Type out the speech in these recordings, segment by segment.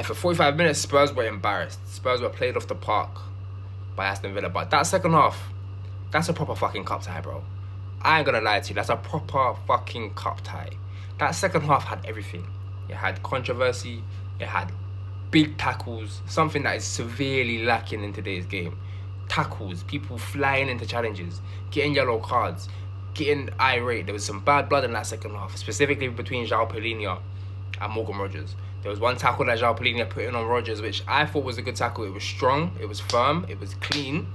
for 45 minutes, Spurs were embarrassed. Spurs were played off the park by Aston Villa. But that second half, that's a proper fucking cup tie, bro. I ain't gonna lie to you, that's a proper fucking cup tie. That second half had everything. It had controversy, it had big tackles, something that is severely lacking in today's game. Tackles, people flying into challenges, getting yellow cards, getting irate. There was some bad blood in that second half, specifically between João Palhinha and Morgan Rogers. There was one tackle that João Palhinha put in on Rogers, which I thought was a good tackle. It was strong, it was firm, it was clean,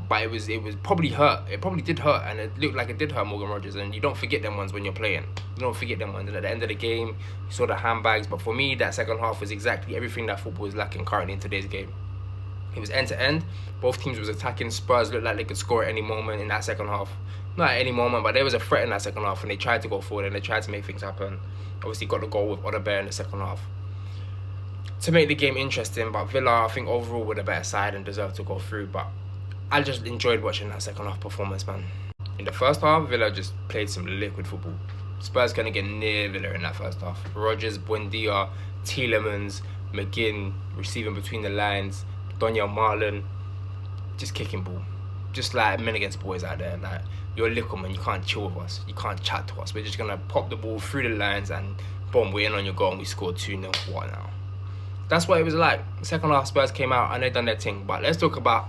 but it was probably hurt. It probably did hurt, and it looked like it did hurt Morgan Rogers. And you don't forget them ones when you're playing. You don't forget them ones. And at the end of the game, you saw the handbags. But for me, that second half was exactly everything that football is lacking currently in today's game. It was end to end. Both teams was attacking. Spurs looked like they could score at any moment in that second half. Not at any moment, but there was a threat in that second half, and they tried to go forward and they tried to make things happen. Obviously, got the goal with Odegaard in the second half to make the game interesting. But Villa, I think overall, were the better side and deserved to go through. But I just enjoyed watching that second half performance, man. In the first half, Villa just played some liquid football. Spurs couldn't get near Villa in that first half. Rogers, Buendia, Tielemans, McGinn receiving between the lines, Donyell Marlon just kicking ball. Just like men against boys out there. Like, you're a little man, you can't chill with us. You can't chat to us. We're just going to pop the ball through the lines and boom, we're in on your goal and we scored 2-0. What now? That's what it was like. Second half, Spurs came out and they done their thing. But let's talk about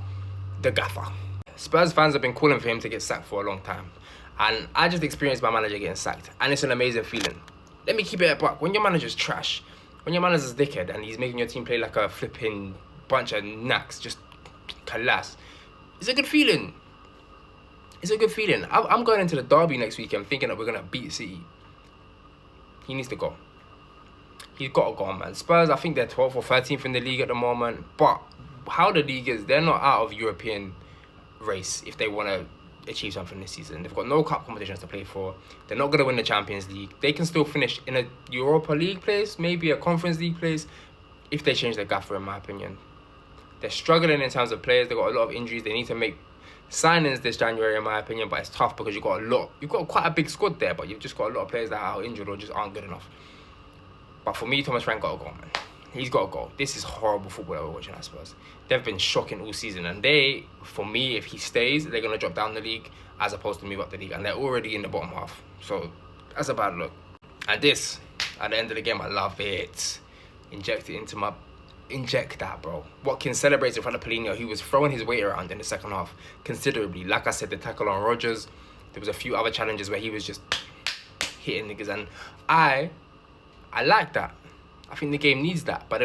the gaffer. Spurs fans have been calling for him to get sacked for a long time. And I just experienced my manager getting sacked. And it's an amazing feeling. Let me keep it a buck. When your manager's trash, when your manager's a dickhead and he's making your team play like a flipping bunch of knacks, just collapse, it's a good feeling. It's a good feeling. I'm going into the derby next weekend thinking that we're going to beat City. He needs to go. He's got to go, man. Spurs, I think they're 12th or 13th in the league at the moment. But how the league is, they're not out of European race if they want to achieve something this season. They've got no cup competitions to play for. They're not going to win the Champions League. They can still finish in a Europa League place, maybe a Conference League place, if they change their gaffer, in my opinion. They're struggling in terms of players. They've got a lot of injuries. They need to make signings this January, in my opinion, but it's tough because you've got quite a big squad there, but you've just got a lot of players that are injured or just aren't good enough. But for me, Thomas Frank got to go, man. He's got to go. This is horrible football that we're watching at Spurs. They've been shocking all season, and for me, if he stays, they're going to drop down the league as opposed to move up the league, and they're already in the bottom half. So that's a bad look. And this, at the end of the game, I love it. Inject that, bro. Watkins celebrates in front of Palhinha, who was throwing his weight around in the second half considerably. Like I said, the tackle on Rogers, there was a few other challenges where he was just hitting niggas, and I like that. I think the game needs that, but